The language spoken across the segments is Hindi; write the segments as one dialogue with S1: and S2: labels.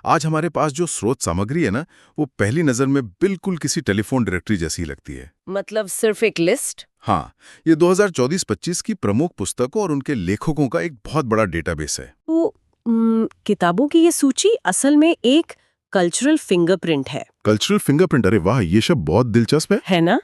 S1: आज हमारे पास जो स्रोत सामग्री है ना, वो पहली नजर में बिल्कुल किसी टेलीफोन डायरेक्टरी जैसी लगती है।
S2: मतलब सिर्फ एक लिस्ट?
S1: हाँ, ये 2024-25 की प्रमुख पुस्तकों और उनके लेखकों का एक बहुत बड़ा डेटाबेस है।
S2: तो किताबों की ये सूची असल में एक कल्चरल फिंगरप्रिंट है।
S1: कल्चरल फिंगरप्रिंट, अरे वाह, ये शब्द बहुत दिलचस्प है।
S2: ना?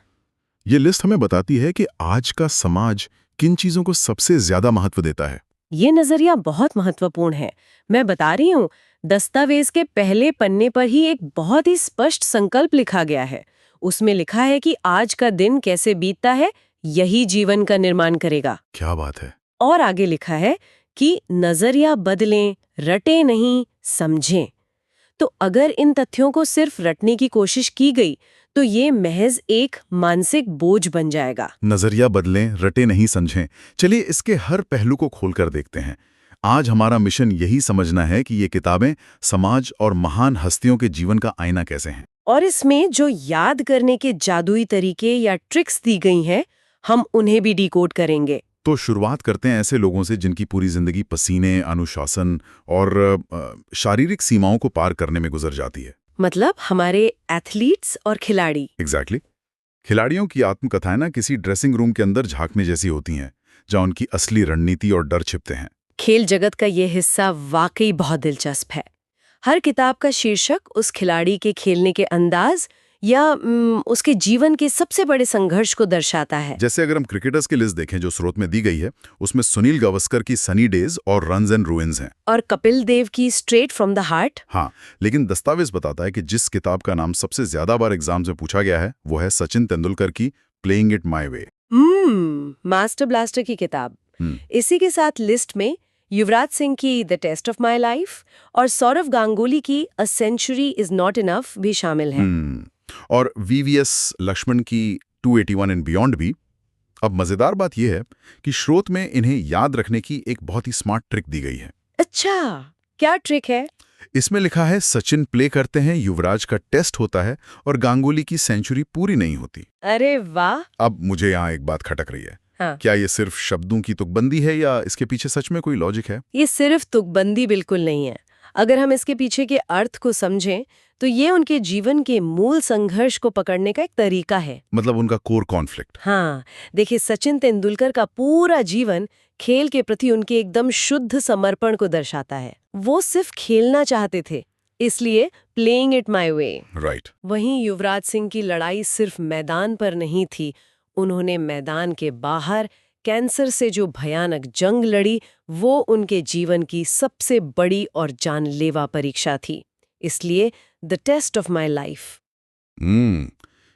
S1: ये लिस्ट हमें बताती है कि आज का समाज किन चीजों को सबसे ज्यादा महत्व देता है।
S2: ये नजरिया बहुत महत्वपूर्ण है। मैं बता रही हूँ, दस्तावेज के पहले पन्ने पर ही एक बहुत ही स्पष्ट संकल्प लिखा गया है। उसमें लिखा है कि आज का दिन कैसे बीतता है, यही जीवन का निर्माण करेगा।
S1: क्या बात है।
S2: और आगे लिखा है कि नजरिया बदलें, रटे नहीं, समझें। तो अगर इन तथ्यों को सिर्फ रटने की कोशिश की गई तो ये महज एक मानसिक बोझ बन जाएगा।
S1: नजरिया बदलें, रटे नहीं समझें। चलिए इसके हर पहलू को खोलकर देखते हैं। आज हमारा मिशन यही समझना है कि ये किताबें समाज और महान हस्तियों के जीवन का आईना कैसे हैं।
S2: और इसमें जो याद करने के जादुई तरीके या ट्रिक्स दी गई हैं, हम उन्हें भी डिकोड करेंगे।
S1: तो शुरुआत करते हैं ऐसे लोगों से जिनकी पूरी जिंदगी पसीने, अनुशासन और शारीरिक सीमाओं को पार करने में गुजर जाती है।
S2: मतलब हमारे एथलीट्स और खिलाड़ी।
S1: एग्जैक्टली। खिलाड़ियों की आत्मकथाएं ना किसी ड्रेसिंग रूम के अंदर झांकने जैसी होती हैं, जहां उनकी असली रणनीति और डर छिपते हैं।
S2: खेल जगत का ये हिस्सा वाकई बहुत दिलचस्प है। हर किताब का शीर्षक उस खिलाड़ी के खेलने के अंदाज या उसके जीवन के सबसे बड़े संघर्ष को दर्शाता है।
S1: जैसे अगर हम क्रिकेटर्स की लिस्ट देखें जो स्रोत में दी गई है, उसमें सुनील गावस्कर की सनी डेज और रन्स एंड रूइंस हैं।
S2: और कपिल देव की स्ट्रेट फ्रॉम द हार्ट।
S1: हाँ, लेकिन दस्तावेज बताता है कि जिस किताब का नाम सबसे ज्यादा बार एग्जाम्स में पूछा गया है वो है सचिन तेंदुलकर की playing it my way.
S2: Master blaster की किताब। इसी के साथ लिस्ट में युवराज सिंह की the test of my life और सौरव गांगुली की a century is not enough भी शामिल है।
S1: और वीवीएस लक्ष्मण की 281 एंड बियॉन्ड भी। अब मजेदार बात यह है कि स्रोत में इन्हें याद रखने की एक बहुत ही स्मार्ट ट्रिक दी गई है।
S2: अच्छा, क्या ट्रिक है?
S1: इसमें लिखा है सचिन प्ले करते हैं, युवराज का टेस्ट होता है और गांगुली की सेंचुरी पूरी नहीं होती।
S2: अरे वाह!
S1: अब मुझे यहाँ एक बात खटक रही है।
S2: हाँ।
S1: क्या ये सिर्फ शब्दों की तुकबंदी है या इसके पीछे सच में कोई लॉजिक है?
S2: ये सिर्फ तुकबंदी बिल्कुल नहीं है। अगर हम इसके पीछे के अर्थ को समझें तो ये उनके जीवन के मूल संघर्ष को पकड़ने का एक तरीका है।
S1: मतलब उनका कोर कॉन्फ्लिक्ट।
S2: हाँ, देखिए, सचिन तेंदुलकर का पूरा जीवन खेल के प्रति उनके एकदम शुद्ध समर्पण को दर्शाता है। वो सिर्फ खेलना चाहते थे, इसलिए playing it my way.
S1: Right.
S2: वहीं युवराज सिंह की लड़ाई सिर्फ मैदान पर नहीं थी, उन्होंने मैदान के बाहर कैंसर से जो भयानक जंग लड़ी, वो उनके जीवन की सबसे बड़ी और जानलेवा परीक्षा थी। इसलिए the test of my life.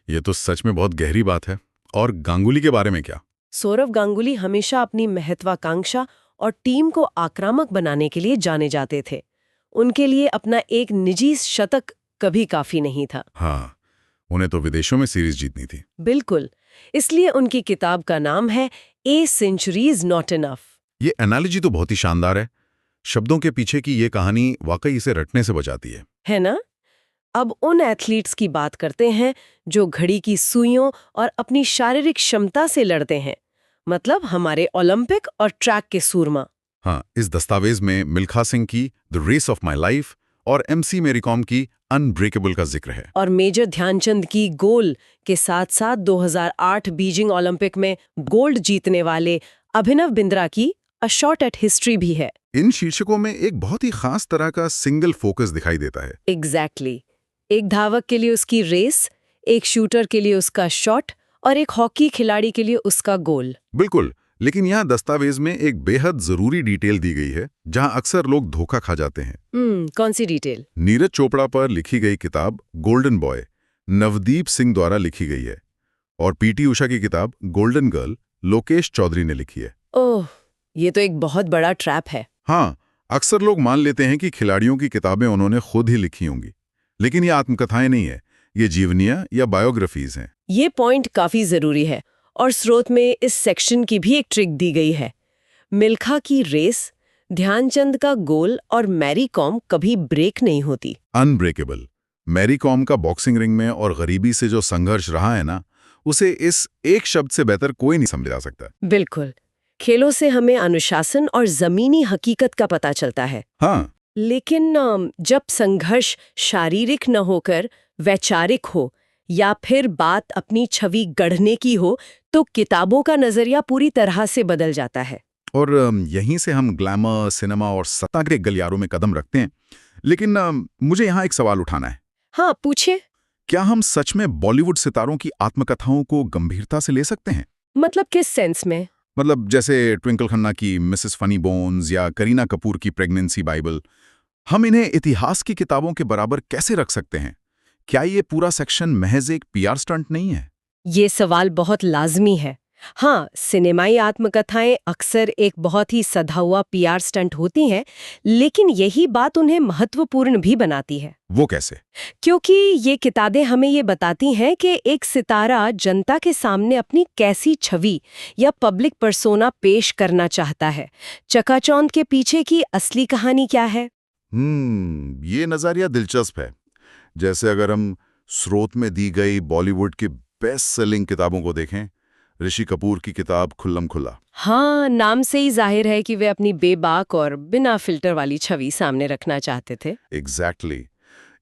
S1: ये तो सच में बहुत गहरी बात है। और गांगुली के बारे में क्या?
S2: सौरव गांगुली हमेशा अपनी महत्वाकांक्षा और टीम को आक्रामक बनाने के लिए जाने जाते थे। उनके लिए अपना एक निजी शतक कभी काफी नहीं था।
S1: हाँ, उन्हें तो विदेशों में सीरीज जीतनी थी।
S2: बिल्कुल, इसलिए उनकी किताब का नाम है a century is not enough.
S1: ये एनालॉजी तो बहुत ही शानदार है। शब्दों के पीछे की ये कहानी वाकई इसे रटने से बचाती है
S2: ना? अब उन एथलीट्स की बात करते हैं जो घड़ी की सुइयों और अपनी शारीरिक क्षमता से लड़ते हैं। मतलब हमारे ओलंपिक और ट्रैक के सूरमा।
S1: हाँ, इस दस्तावेज में मिल्खा सिंह की the race of my life और MC मैरी कॉम की अनब्रेकेबल का जिक्र है।
S2: और मेजर ध्यानचंद की गोल के साथ साथ 2008 बीजिंग ओलंपिक में गोल्ड जीतने वाले अभिनव बिंद्रा की अ शॉट एट हिस्ट्री भी है।
S1: इन शीर्षकों में एक बहुत ही खास तरह का सिंगल फोकस दिखाई देता है।
S2: एग्जैक्टली। एक धावक के लिए उसकी रेस, एक शूटर के लिए उसका शॉट और एक हॉकी खिलाड़ी के लिए उसका गोल।
S1: बिल्कुल, लेकिन यहाँ दस्तावेज में एक बेहद जरूरी डिटेल दी गई है जहाँ अक्सर लोग धोखा खा जाते हैं।
S2: कौन सी डिटेल?
S1: नीरज चोपड़ा पर लिखी गई किताब गोल्डन बॉय नवदीप सिंह द्वारा लिखी गई है और PT उषा की किताब गोल्डन गर्ल लोकेश चौधरी ने लिखी है।
S2: ओह, ये तो एक बहुत बड़ा ट्रैप है।
S1: हाँ, अक्सर लोग मान लेते हैं कि खिलाड़ियों की किताबें उन्होंने खुद ही लिखी होंगी, लेकिन ये आत्मकथाएं नहीं है, ये जीवनियां या बायोग्राफीज हैं।
S2: ये पॉइंट काफी जरूरी है और स्रोत में इस सेक्शन की भी एक ट्रिक दी गई है। मिल्खा की रेस, ध्यानचंद का गोल और मैरी कॉम कभी ब्रेक नहीं होती।
S1: अनब्रेकेबल। मैरी कॉम का बॉक्सिंग रिंग में और गरीबी से जो संघर्ष रहा है ना, उसे इस एक शब्द से बेहतर कोई नहीं समझा सकता।
S2: बिल्कुल, खेलों से हमें अनुशासन और जमीनी हकीकत का पता चलता है।
S1: हाँ,
S2: लेकिन जब संघर्ष शारीरिक न होकर वैचारिक हो या फिर बात अपनी छवि गढ़ने की हो, तो किताबों का नजरिया पूरी तरह से बदल जाता है।
S1: और यहीं से हम ग्लैमर, सिनेमा और सत्ता के गलियारों में कदम रखते हैं। लेकिन मुझे यहाँ एक सवाल उठाना है।
S2: हाँ, पूछिए।
S1: क्या हम सच में बॉलीवुड सितारों की आत्मकथाओं को गंभीरता से ले सकते हैं?
S2: मतलब किस सेंस में?
S1: मतलब जैसे ट्विंकल खन्ना की मिसेस फनी बोन्स या करीना कपूर की प्रेगनेंसी बाइबल, हम इन्हें इतिहास की किताबों के बराबर कैसे रख सकते हैं? क्या ये पूरा सेक्शन महज एक पीआर स्टंट नहीं है?
S2: ये सवाल बहुत लाजमी है। हाँ, सिनेमाई आत्मकथाएं अक्सर एक बहुत ही सधा हुआ पीआर स्टंट होती हैं, लेकिन यही बात उन्हें महत्वपूर्ण भी बनाती है।
S1: वो कैसे?
S2: क्योंकि ये किताबें हमें ये बताती हैं कि एक सितारा जनता के सामने अपनी कैसी छवि या पब्लिक पर्सोना पेश करना चाहता है। चकाचौंध के पीछे की असली कहानी क्या है?
S1: ये नजरिया दिलचस्प है। जैसे अगर हम स्रोत में दी गई बॉलीवुड की बेस्ट सेलिंग किताबों को देखें, ऋषि कपूर की किताब खुल्लम खुल्ला।
S2: हाँ, नाम से ही जाहिर है कि वे अपनी बेबाक और बिना फिल्टर वाली छवि सामने रखना चाहते थे।
S1: एग्जैक्टली।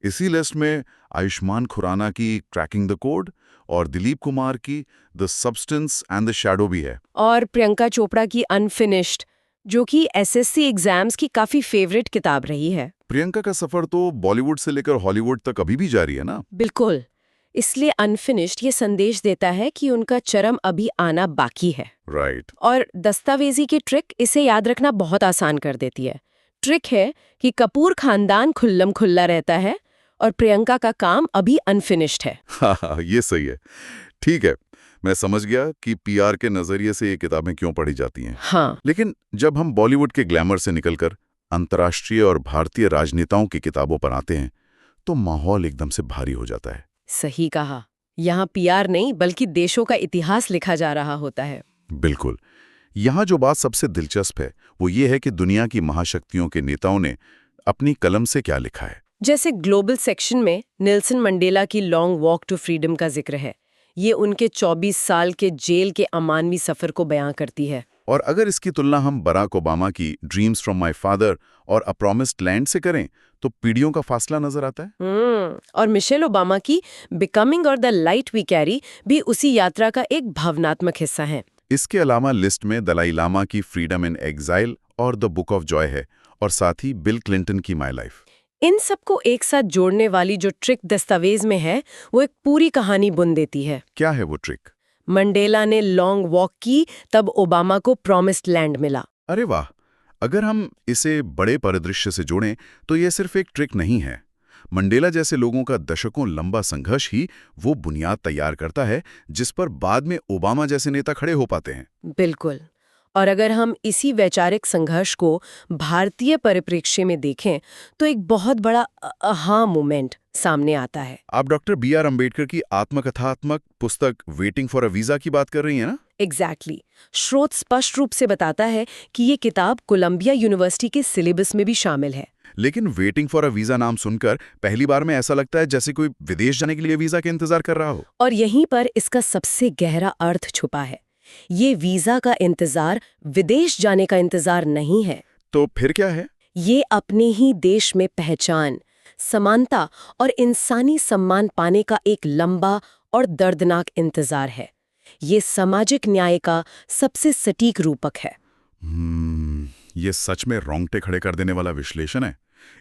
S1: इसी लिस्ट में आयुष्मान खुराना की क्रैकिंग द कोड और दिलीप कुमार की the substance and the shadow भी है।
S2: और प्रियंका चोपड़ा की अनफिनिश्ड, जो कि एसएससी एग्जाम्स की काफी फेवरेट किताब रही है।
S1: प्रियंका का सफर तो बॉलीवुड से लेकर हॉलीवुड तक अभी भी जारी है ना?
S2: बिल्कुल। इसलिए अनफिनिश्ड ये संदेश देता है कि उनका चरम अभी आना बाकी है।
S1: राइट।
S2: और दस्तावेजी की ट्रिक इसे याद रखना बहुत आसान कर देती है। ट्रिक है कि कपूर खानदान खुल्लम खुल्ला रहता है और प्रियंका का काम अभी अनफिनिश्ड है।
S1: हाँ, ये सही है। ठीक है, मैं समझ गया कि पीआर के नजरिए से ये किताबें क्यों पढ़ी जाती हैं।
S2: हाँ।
S1: लेकिन जब हम बॉलीवुड के ग्लैमर से निकलकर अंतर्राष्ट्रीय और भारतीय राजनेताओं की किताबों पर आते हैं, तो माहौल एकदम से भारी हो जाता है।
S2: सही कहा। यहाँ पीआर नहीं बल्कि देशों का इतिहास लिखा जा रहा होता है।
S1: बिल्कुल। यहाँ जो बात सबसे दिलचस्प है वो ये है कि दुनिया की महाशक्तियों के नेताओं ने अपनी कलम से क्या लिखा है।
S2: जैसे ग्लोबल सेक्शन में नेल्सन मंडेला की लॉन्ग वॉक टू फ्रीडम का जिक्र है। ये उनके 24 साल के जेल के अमानवी सफर को बयां करती है।
S1: और अगर इसकी तुलना हम बराक ओबामा की ड्रीम्स फ्रॉम माय फादर और अ प्रॉमिस्ड लैंड से करें, तो पीढ़ियों का फासला नजर आता है।
S2: और मिशेल ओबामा की बिकमिंग और द लाइट वी कैरी भी उसी यात्रा का एक भावनात्मक हिस्सा है।
S1: इसके अलावा लिस्ट में दलाई लामा की फ्रीडम इन एग्जाइल और द बुक ऑफ जॉय है, और साथ ही बिल क्लिंटन की माई लाइफ।
S2: इन सबको एक साथ जोड़ने वाली जो ट्रिक दस्तावेज में है, वो एक पूरी कहानी बुन देती है।
S1: क्या है वो ट्रिक?
S2: मंडेला ने लॉन्ग वॉक की, तब ओबामा को प्रॉमिस्ड लैंड मिला।
S1: अरे वाह! अगर हम इसे बड़े परिदृश्य से जोड़ें तो ये सिर्फ एक ट्रिक नहीं है। मंडेला जैसे लोगों का दशकों लंबा संघर्ष ही वो बुनियाद तैयार करता है जिस पर बाद में ओबामा जैसे नेता खड़े हो पाते हैं।
S2: बिल्कुल। और अगर हम इसी वैचारिक संघर्ष को भारतीय परिप्रेक्ष्य में देखें, तो एक बहुत बड़ा अहा मोमेंट सामने आता है।
S1: आप डॉक्टर बी.आर. अम्बेडकर की आत्मकथात्मक पुस्तक वेटिंग फॉर अ वीजा की बात कर रही हैं ना?
S2: एग्जैक्टली। स्रोत स्पष्ट रूप से बताता है कि ये किताब कोलंबिया यूनिवर्सिटी के सिलेबस में भी शामिल है।
S1: लेकिन वेटिंग फॉर अ वीजा नाम सुनकर पहली बार में ऐसा लगता है जैसे कोई विदेश जाने के लिए वीजा के इंतजार कर रहा हो।
S2: और यहीं पर इसका सबसे गहरा अर्थ छुपा है। ये वीजा का इंतजार विदेश जाने का इंतजार नहीं है।
S1: तो फिर क्या है?
S2: ये अपने ही देश में पहचान, समानता और इंसानी सम्मान पाने का एक लंबा और दर्दनाक इंतजार है। ये सामाजिक न्याय का सबसे सटीक रूपक है।
S1: ये सच में रोंगटे खड़े कर देने वाला विश्लेषण है।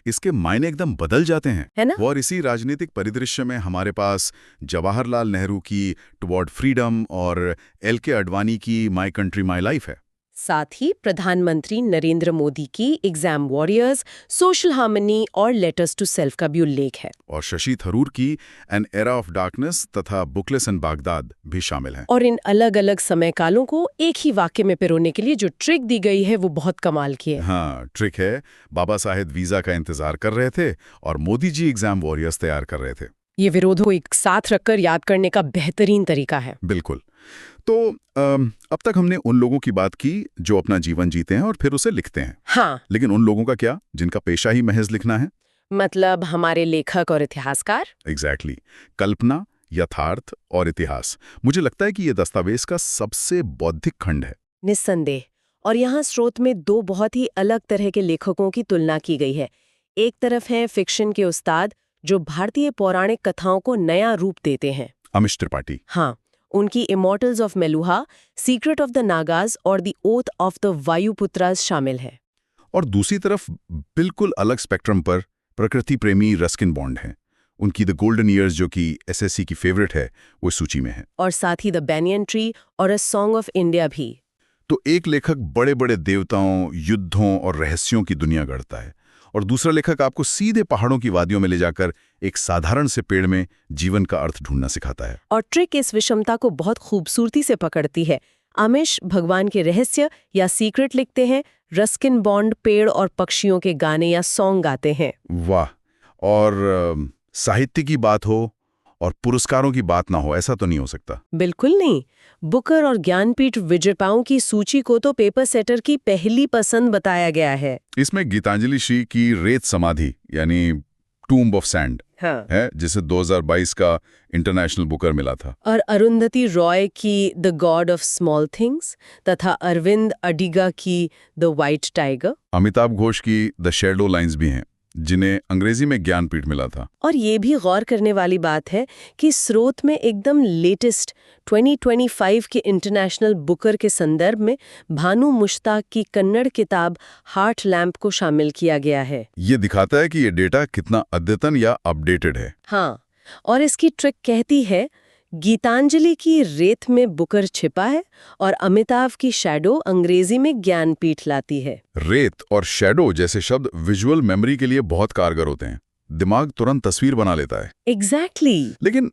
S1: इसके मायने एकदम बदल जाते हैं,
S2: है ना?
S1: और इसी राजनीतिक परिदृश्य में हमारे पास जवाहरलाल नेहरू की टुवर्ड फ्रीडम और एल.के. आडवाणी की माय कंट्री माय लाइफ है।
S2: साथ ही प्रधानमंत्री नरेंद्र मोदी की एग्जाम वॉरियर्स, सोशल हार्मनी और लेटर्स टू सेल्फ का भी उल्लेख है।
S1: और शशि थरूर की एन एरा ऑफ डार्कनेस तथा बुकलेस इन बागदाद भी शामिल हैं।
S2: और इन अलग अलग समय कालों को एक ही वाक्य में पिरोने के लिए जो ट्रिक दी गई है वो बहुत कमाल की है।
S1: हाँ, ट्रिक है, बाबा साहेब वीजा का इंतजार कर रहे थे और मोदी जी एग्जाम वॉरियर्स तैयार कर रहे थे।
S2: ये विरोधों को एक साथ रखकर याद करने का बेहतरीन तरीका है।
S1: बिल्कुल। तो अब तक हमने उन लोगों की बात की जो अपना जीवन जीते हैं और फिर उसे लिखते हैं।
S2: हाँ।
S1: लेकिन उन लोगों का क्या जिनका पेशा ही महज लिखना है?
S2: मतलब हमारे लेखक और इतिहासकार।
S1: एग्जैक्टली। कल्पना, यथार्थ और इतिहास, मुझे लगता है कि ये दस्तावेज का सबसे बौद्धिक खंड है।
S2: निस्संदेह। और यहाँ स्रोत में दो बहुत ही अलग तरह के लेखकों की तुलना की गई है। एक तरफ हैं फिक्शन के उस्ताद जो भारतीय पौराणिक कथाओं को नया रूप देते हैं।
S1: अमिश त्रिपाठी।
S2: हाँ, उनकी immortals of Meluha, secret of the Nagas और the oath of the Vayuputras शामिल है।
S1: और दूसरी तरफ बिल्कुल अलग स्पेक्ट्रम पर प्रकृति प्रेमी रस्किन बॉन्ड हैं। उनकी द गोल्डन ईयर्स, जो कि एसएससी की फेवरेट है, वो इस सूची में है।
S2: और साथ ही द बैनियन ट्री और अ सॉन्ग ऑफ इंडिया भी।
S1: तो एक लेखक बड़े बड़े देवताओं, युद्धों और रहस्यों की दुनिया गढ़ता है, और दूसरा लेखक आपको सीधे पहाड़ों की वादियों में ले जाकर एक साधारण से पेड़ में जीवन का अर्थ ढूंढना सिखाता है।
S2: और ट्रिक इस विषमता को बहुत खूबसूरती से पकड़ती है। आमिश भगवान के रहस्य या सीक्रेट लिखते हैं, रस्किन बॉन्ड पेड़ और पक्षियों के गाने या सॉन्ग गाते हैं।
S1: वाह। और साहित्य की बात हो और पुरस्कारों की बात ना हो, ऐसा तो नहीं हो सकता।
S2: बिल्कुल नहीं। बुकर और ज्ञानपीठ विजेताओं की सूची को तो पेपर सेटर की पहली पसंद बताया गया है।
S1: इसमें गीतांजलि श्री की रेत समाधि यानी टूम्ब ऑफ सैंड
S2: हाँ।
S1: है, जिसे 2022 का इंटरनेशनल बुकर मिला था।
S2: और अरुंधति रॉय की the God of small things तथा अरविंद अडिगा की the white tiger.
S1: Amitabh Ghosh की द शैडो लाइन्स भी हैं, जिन्हें अंग्रेजी में ज्ञानपीठ मिला था।
S2: और ये भी गौर करने वाली बात है कि स्रोत में एकदम लेटेस्ट 2025 के इंटरनेशनल बुकर के संदर्भ में भानु मुश्ताक की कन्नड़ किताब हार्ट लैम्प को शामिल किया गया है।
S1: ये दिखाता है कि ये डेटा कितना अद्यतन या अपडेटेड है।
S2: हाँ, और इसकी ट्रिक कहती है गीतांजलि की रेत में बुकर छिपा है और अमिताभ की शैडो अंग्रेजी में ज्ञानपीठ लाती है।
S1: रेत और शैडो जैसे शब्द विजुअल मेमोरी के लिए बहुत कारगर होते हैं। दिमाग तुरंत तस्वीर बना लेता है।
S2: एग्जैक्टली।
S1: लेकिन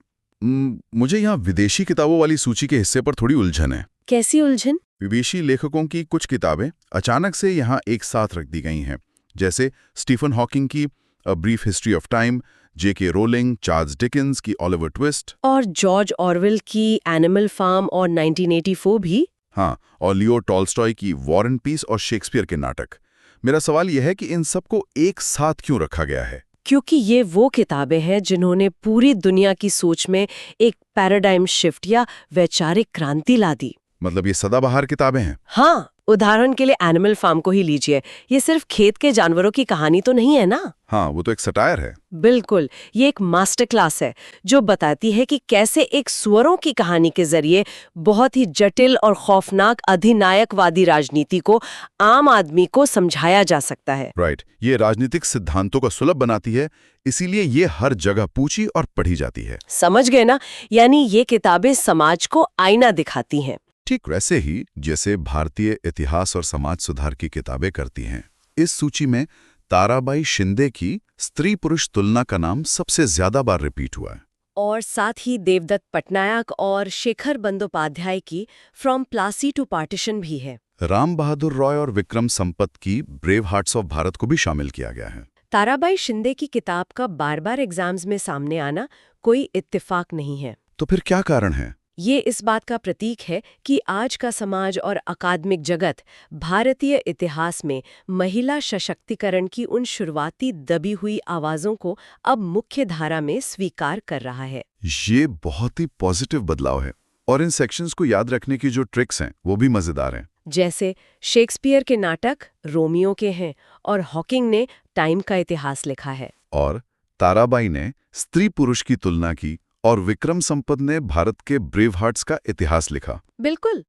S1: मुझे यहाँ विदेशी किताबों वाली सूची के हिस्से पर थोड़ी उलझन है।
S2: कैसी उलझन?
S1: विदेशी लेखकों की कुछ किताबें अचानक से यहाँ एक साथ रख दी गई हैं, जैसे स्टीफन हॉकिंग की a brief history of time, JK rolling, Charles Dickens की ओलिवर ट्विस्ट,
S2: और जॉर्ज ऑरवेल की एनिमल फार्म और 1984 भी।
S1: हाँ, और लियो टॉल्स्टॉय की वॉर एंड पीस और शेक्सपियर के नाटक। मेरा सवाल यह है कि इन सबको एक साथ क्यों रखा गया है?
S2: क्योंकि ये वो किताबें हैं जिन्होंने पूरी दुनिया की सोच में एक पैराडाइम शिफ्ट या वैचारिक क्रांति ला दी।
S1: मतलब ये सदाबहार किताबें हैं?
S2: हाँ, उदाहरण के लिए एनिमल फार्म को ही लीजिए। ये सिर्फ खेत के जानवरों की कहानी तो नहीं है ना।
S1: हाँ, वो तो एक सटायर है।
S2: बिल्कुल, ये एक मास्टर क्लास है जो बताती है कि कैसे एक सुअरों की कहानी के जरिए बहुत ही जटिल और खौफनाक अधिनायकवादी राजनीति को आम आदमी को समझाया जा सकता है।
S1: राइट, ये राजनीतिक सिद्धांतों का सुलभ बनाती है, इसीलिए ये हर जगह पूछी और पढ़ी जाती है।
S2: समझ गए ना? यानी ये किताबें समाज को आईना दिखाती हैं।
S1: ठीक वैसे ही जैसे भारतीय इतिहास और समाज सुधार की किताबें करती हैं। इस सूची में ताराबाई शिंदे की स्त्री पुरुष तुलना का नाम सबसे ज्यादा बार रिपीट हुआ है।
S2: और साथ ही देवदत्त पटनायक और शेखर बंदोपाध्याय की फ्रॉम प्लासी टू पार्टीशन भी है।
S1: राम बहादुर रॉय और विक्रम संपत की ब्रेव हार्ट्स ऑफ भारत को भी शामिल किया गया है।
S2: ताराबाई शिंदे की किताब का बार बार एग्जाम्स में सामने आना कोई इत्तेफाक नहीं है।
S1: तो फिर क्या कारण है?
S2: ये इस बात का प्रतीक है कि आज का समाज और अकादमिक जगत भारतीय इतिहास में महिला सशक्तिकरण की उन शुरुआती दबी हुई आवाजों को अब मुख्य धारा में स्वीकार कर रहा है।
S1: ये बहुत ही पॉजिटिव बदलाव है, और इन सेक्शंस को याद रखने की जो ट्रिक्स हैं वो भी मजेदार हैं।
S2: जैसे शेक्सपियर के नाटक रोमियो के हैं और हॉकिंग ने टाइम का इतिहास लिखा है।
S1: और ताराबाई ने स्त्री पुरुष की तुलना की और विक्रम संपत ने भारत के ब्रेव हार्ट्स का इतिहास लिखा।
S2: बिल्कुल।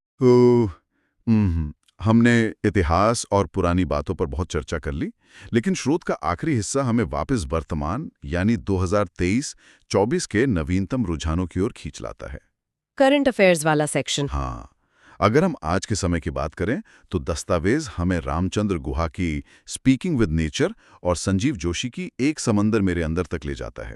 S1: हमने इतिहास और पुरानी बातों पर बहुत चर्चा कर ली, लेकिन स्रोत का आखिरी हिस्सा हमें वापस वर्तमान यानी 2023-24 के नवीनतम रुझानों की ओर खींच लाता है।
S2: करंट अफेयर्स वाला सेक्शन।
S1: हाँ, अगर हम आज के समय की बात करें तो दस्तावेज हमें रामचंद्र गुहा की स्पीकिंग विद नेचर और संजीव जोशी की एक समंदर मेरे अंदर तक ले जाता है।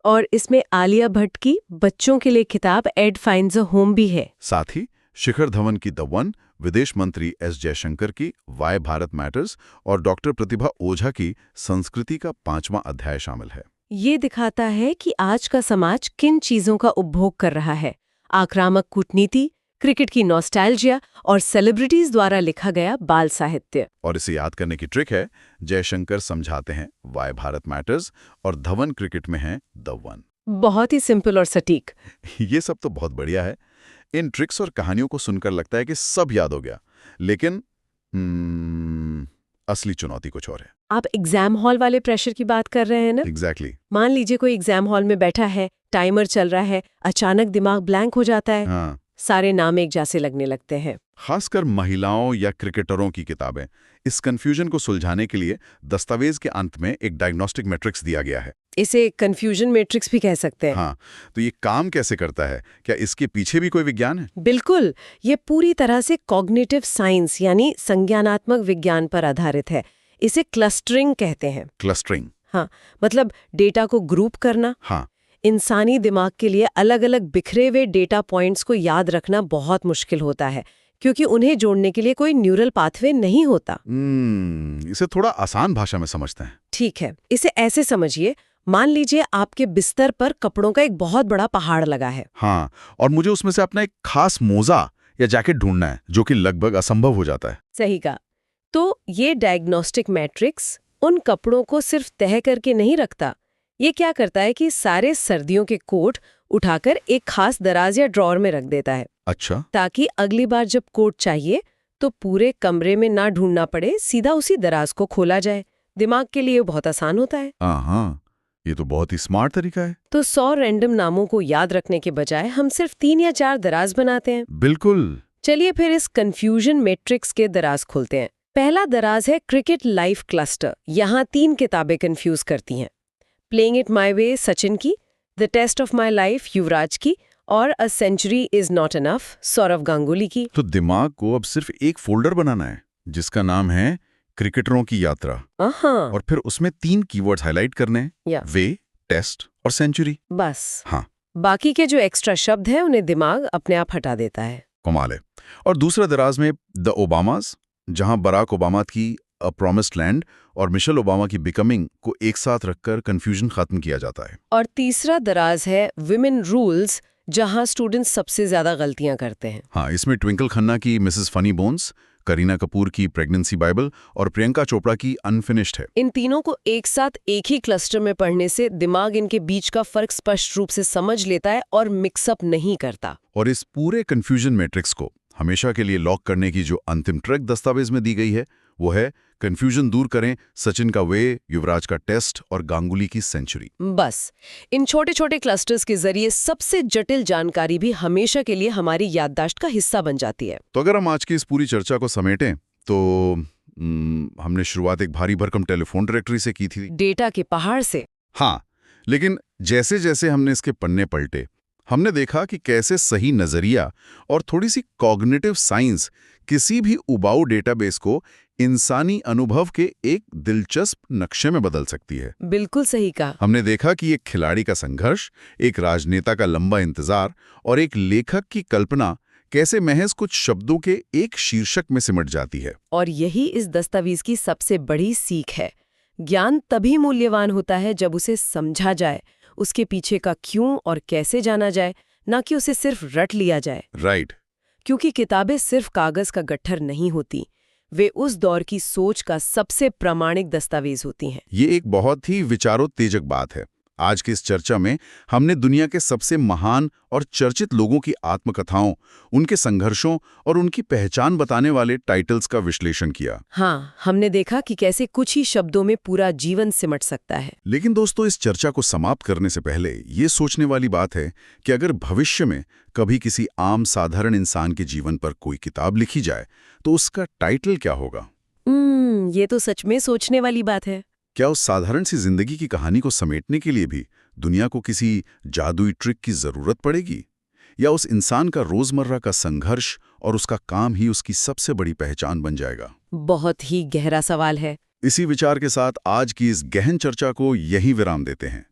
S2: और इसमें आलिया भट्ट की बच्चों के लिए किताब एड फाइंड्स अ होम भी है।
S1: साथ ही शिखर धवन की द वन, विदेश मंत्री एस जयशंकर की वाई भारत मैटर्स और डॉक्टर प्रतिभा ओझा की संस्कृति का 5वां अध्याय शामिल है।
S2: ये दिखाता है कि आज का समाज किन चीजों का उपभोग कर रहा है। आक्रामक कूटनीति, क्रिकेट की नॉस्टैल्जिया और सेलिब्रिटीज द्वारा लिखा गया बाल साहित्य।
S1: और इसे याद करने की ट्रिक है, जयशंकर समझाते हैं वाई भारत मैटर्स और धवन क्रिकेट में है द वन।
S2: बहुत ही सिंपल और सटीक।
S1: ये सब तो बहुत बढ़िया है। इन ट्रिक्स और कहानियों को सुनकर लगता है कि सब याद हो गया, लेकिन असली चुनौती कुछ और है।
S2: आप एग्जाम हॉल वाले प्रेशर की बात कर रहे हैं ना?
S1: एग्जैक्टली।
S2: मान लीजिए कोई एग्जाम हॉल में बैठा है, टाइमर चल रहा है, अचानक दिमाग ब्लैंक हो जाता है।
S1: हाँ,
S2: सारे नाम एक जैसे लगने लगते हैं।
S1: खासकर महिलाओं या क्रिकेटरों की किताबें इस कंफ्यूजन को सुलझाने के लिए दस्तावेज के अंत में एक डायग्नोस्टिक मैट्रिक्स दिया गया है।
S2: इसे कंफ्यूजन मैट्रिक्स भी कह सकते हैं।
S1: हाँ, तो ये काम कैसे करता है? क्या इसके पीछे भी कोई विज्ञान है?
S2: बिल्कुल, ये पूरी तरह से कॉग्निटिव साइंस यानी संज्ञानात्मक विज्ञान पर आधारित है। इसे क्लस्टरिंग कहते हैं।
S1: क्लस्टरिंग।
S2: हाँ, मतलब डेटा को ग्रुप करना।
S1: हाँ।
S2: इंसानी दिमाग के लिए अलग-अलग बिखरे हुए डेटा पॉइंट्स को याद रखना बहुत मुश्किल होता है, क्योंकि उन्हें जोड़ने के लिए कोई न्यूरल पाथवे नहीं होता।
S1: इसे थोड़ा आसान भाषा में समझते हैं।
S2: ठीक है, इसे ऐसे समझिए, मान लीजिए आपके बिस्तर पर कपड़ों का एक बहुत बड़ा पहाड़ लगा है।
S1: हाँ, और मुझे उसमें से अपना एक खास मोजा या जैकेट ढूंढना है, जो कि लगभग असंभव हो जाता है।
S2: सही कहा। तो ये डायग्नोस्टिक मैट्रिक्स उन कपड़ों को सिर्फ तय करके नहीं रखता। ये क्या करता है कि सारे सर्दियों के कोट उठाकर एक खास दराज या ड्रॉअर में रख देता है।
S1: अच्छा।
S2: ताकि अगली बार जब कोट चाहिए तो पूरे कमरे में ना ढूंढना पड़े, सीधा उसी दराज को खोला जाए। दिमाग के लिए बहुत आसान होता है।
S1: हाँ, ये तो बहुत ही स्मार्ट तरीका है।
S2: तो 100 रैंडम नामों को याद रखने के बजाय हम सिर्फ 3 या 4 दराज बनाते हैं।
S1: बिल्कुल।
S2: चलिए फिर इस कंफ्यूजन मैट्रिक्स के दराज खोलते हैं। पहला दराज है क्रिकेट लाइफ क्लस्टर। यहाँ 3 किताबें कंफ्यूज करती हैं। Playing it my way Sachin की, the test of my life Yuvraj की और a century is not enough Sourav Ganguly की।
S1: तो दिमाग को अब सिर्फ एक फोल्डर बनाना है जिसका नाम है क्रिकेटरों की यात्रा, और फिर उसमें 3 कीवर्ड्स हाईलाइट करने हैं, वे, टेस्ट और सेंचुरी।
S2: बस।
S1: हाँ।
S2: बाकी के जो एक्स्ट्रा शब्द हैं उन्हें दिमाग अपने आप हटा देता है।
S1: कमाल है। और दूसरा दराज में द ओबामास, जहां बराक ओबामा की अ प्रॉमिस्ड लैंड और मिशेल ओबामा की बिकमिंग को एक साथ रखकर कंफ्यूजन खत्म किया जाता है।
S2: और तीसरा दराज है विमेन रूल्स, जहां स्टूडेंट्स सबसे ज्यादा गलतियां करते हैं।
S1: हाँ, इसमें ट्विंकल खन्ना की Mrs funny bones, Kareena Kapoor की प्रेगनेंसी बाइबल और प्रियंका चोपड़ा की अनफिनिश्ड है।
S2: इन तीनों को एक साथ एक ही क्लस्टर में पढ़ने से दिमाग इनके बीच का फर्क स्पष्ट रूप से समझ लेता है और मिक्सअप नहीं करता।
S1: और इस पूरे कंफ्यूजन मैट्रिक्स को हमेशा के लिए लॉक करने की जो अंतिम ट्रिक दस्तावेज में दी गई है, वो है कंफ्यूजन दूर करें, सचिन का वे, युवराज का टेस्ट और गांगुली की सेंचुरी।
S2: बस इन छोटे छोटे क्लस्टर्स के जरिए सबसे जटिल जानकारी भी हमेशा के लिए हमारी याददाश्त का हिस्सा बन जाती है।
S1: तो अगर हम आज की इस पूरी चर्चा को समेटें तो हमने शुरुआत एक भारी भरकम टेलीफोन डायरेक्टरी से की थी,
S2: डेटा के पहाड़ से।
S1: हाँ, लेकिन जैसे जैसे हमने इसके पन्ने पलटे, हमने देखा कि कैसे सही नजरिया और थोड़ी सी कॉग्निटिव साइंस किसी भी उबाऊ डेटाबेस को इंसानी अनुभव के एक दिलचस्प नक्शे में बदल सकती है।
S2: बिल्कुल सही कहा।
S1: हमने देखा कि एक खिलाड़ी का संघर्ष, एक राजनेता का लंबा इंतजार और एक लेखक की कल्पना कैसे महज कुछ शब्दों के एक शीर्षक में सिमट जाती है।
S2: और यही इस दस्तावेज की सबसे बड़ी सीख है। ज्ञान तभी मूल्यवान होता है जब उसे समझा जाए, उसके पीछे का क्यों और कैसे जाना जाए, ना कि उसे सिर्फ रट लिया जाए।
S1: राइट।
S2: क्योंकि किताबें सिर्फ कागज का गट्ठर नहीं होती, वे उस दौर की सोच का सबसे प्रामाणिक दस्तावेज होती हैं।
S1: ये एक बहुत ही विचारोत्तेजक बात है। आज की इस चर्चा में हमने दुनिया के सबसे महान और चर्चित लोगों की आत्मकथाओं, उनके संघर्षों और उनकी पहचान बताने वाले टाइटल्स का विश्लेषण किया।
S2: हाँ, हमने देखा कि कैसे कुछ ही शब्दों में पूरा जीवन सिमट सकता है।
S1: लेकिन दोस्तों, इस चर्चा को समाप्त करने से पहले ये सोचने वाली बात है कि अगर भविष्य में कभी किसी आम साधारण इंसान के जीवन पर कोई किताब लिखी जाए तो उसका टाइटल क्या होगा?
S2: ये तो सच में सोचने वाली बात है।
S1: क्या उस साधारण सी जिंदगी की कहानी को समेटने के लिए भी दुनिया को किसी जादुई ट्रिक की जरूरत पड़ेगी, या उस इंसान का रोजमर्रा का संघर्ष और उसका काम ही उसकी सबसे बड़ी पहचान बन जाएगा?
S2: बहुत ही गहरा सवाल है।
S1: इसी विचार के साथ आज की इस गहन चर्चा को यहीं विराम देते हैं।